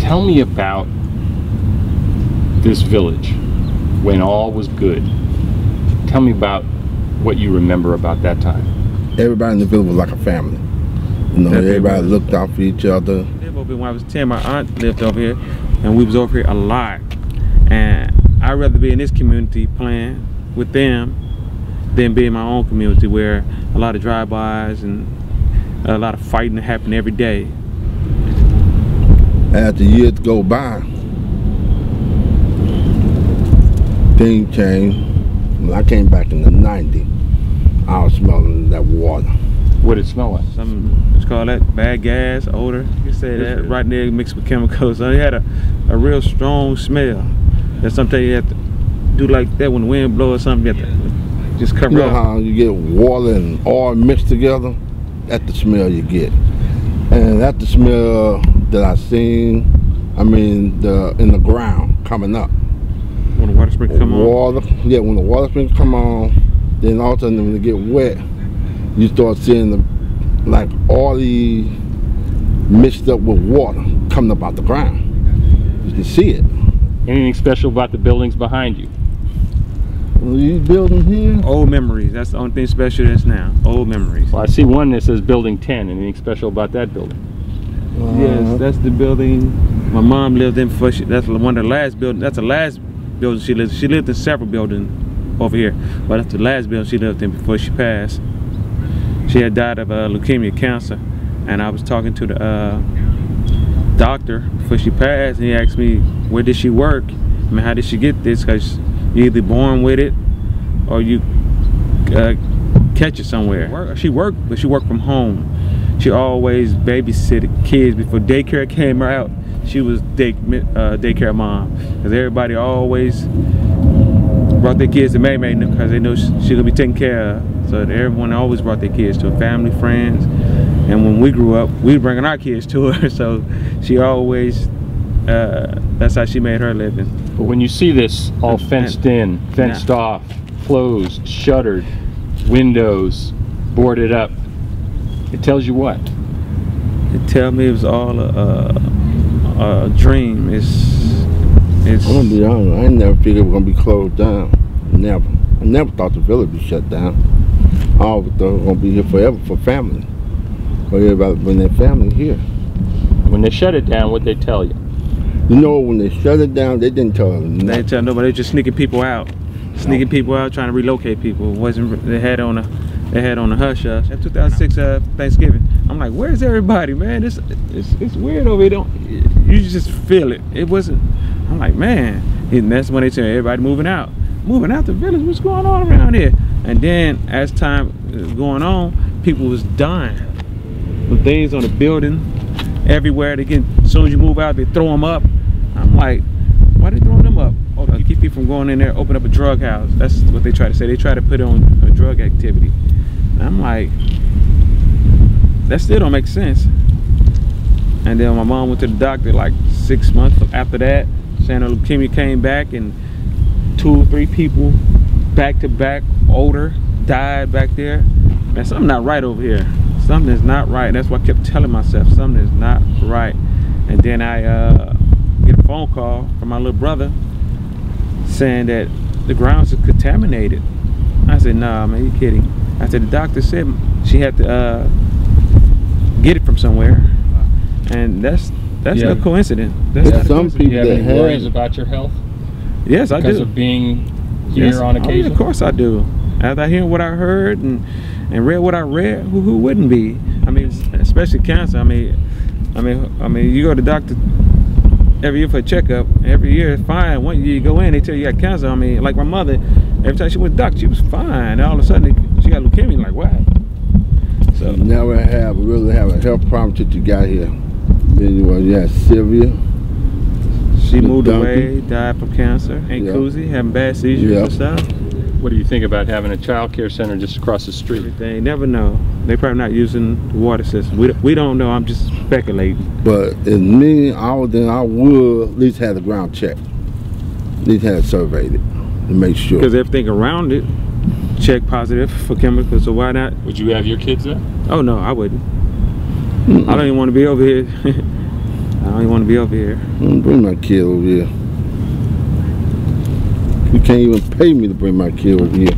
Tell me about this village when all was good. Tell me about what you remember about that time. Everybody in the village was like a family. You know, everybody looked out for each other. When I was 10, my aunt lived over here, and we was over here a lot. And I'd rather be in this community playing with them than be in my own community where a lot of drive-bys and a lot of fighting happen every day. As the years go by, things changed. When I came back in the 90s, I was smelling that water. What did it smell like? Let's call that bad gas, odor. You can say that, right there mixed with chemicals. So it had a real strong smell. That sometimes you have to do like that when the wind blows or something, you have to just cover up. You know how you get water and oil mixed together? That's the smell you get. And that's the smell that I seen, in the ground coming up. When the water springs come on? Yeah, when the water springs come on, then all of a sudden when it get wet, you start seeing like oily mixed up with water coming up out the ground. You can see it. Anything special about the buildings behind you? These buildings here? Old memories. That's the only thing special that's now. Old memories. Well, I see one that says Building 10. Anything special about that building? Yes, that's the building my mom lived in before that's one of the last buildings. That's the last building she lived. She lived in several buildings over here, but that's the last building she lived in before she passed. She had died of leukemia, cancer, and I was talking to the doctor before she passed, and he asked me, where did she work? How did she get this? Because you're either born with it or you catch it somewhere. She worked, but she worked from home. She always babysitted kids. Before daycare came out, she was daycare mom. Because everybody always brought their kids to May because they know she's gonna be taken care of. So everyone always brought their kids to her, family, friends. And when we grew up, we were bringing our kids to her. So she always, that's how she made her living. But when you see this all fenced in, fenced off, closed, shuttered, windows boarded up, it tells you what? It tells me it was all a dream. I'm gonna be honest, I never figured it was gonna be closed down. Never. I never thought the village would be shut down. I always thought it was gonna be here forever for family. For everybody bring their family here. When they shut it down, what'd they tell you? You know, when they shut it down, they didn't tell them. They didn't tell nobody. They were just sneaking people out. Sneaking people out, trying to relocate people. They had on a hush hush. In 2006 Thanksgiving, I'm like, where's everybody, man? It's weird over here. You just feel it. It wasn't. I'm like, man. And that's when they tell me everybody moving out the village. What's going on around here? And then as time was going on, people was dying. The things on the building, everywhere. As soon as you move out, they throw them up. I'm like, why they throwing them up? Oh, to keep people from going in there, open up a drug house. That's what they try to say. They try to put on a drug activity. And I'm like, that still don't make sense. And then my mom went to the doctor like 6 months after that, saying her leukemia came back, and 2 or 3 people back to back, older, died back there. Man, something not right over here. Something is not right. That's why I kept telling myself something is not right. And then I get a phone call from my little brother saying that the grounds is contaminated. I said, nah, man, you kidding. I said, the doctor said she had to get it from somewhere. And that's no coincidence. That's some people. Do you have any worries about your health? Yes, I do. Because of being here on occasion? Oh, of course I do. After I hear what I heard and read what I read, who wouldn't be? I mean, especially cancer. I mean, you go to the doctor every year for a checkup. Every year it's fine. One year you go in, they tell you got cancer. I mean, like my mother, every time she went to the doctor, she was fine. And all of a sudden, she got leukemia. Like, what? So you never really have a health problem till you got here. Then you had Sylvia. She moved away, died from cancer. Aunt Cousy having bad seizures and stuff. What do you think about having a child care center just across the street? They never know. They probably not using the water system. We don't know. I'm just speculating. But if me, I would at least have the ground checked. At least have it surveyed to make sure. Because everything around it check positive for chemicals, so why not? Would you have your kids there? Oh no, I wouldn't. I don't even want to be over here. don't even want to be over here. Bring my kid over here. You can't even pay me to bring my kid over here.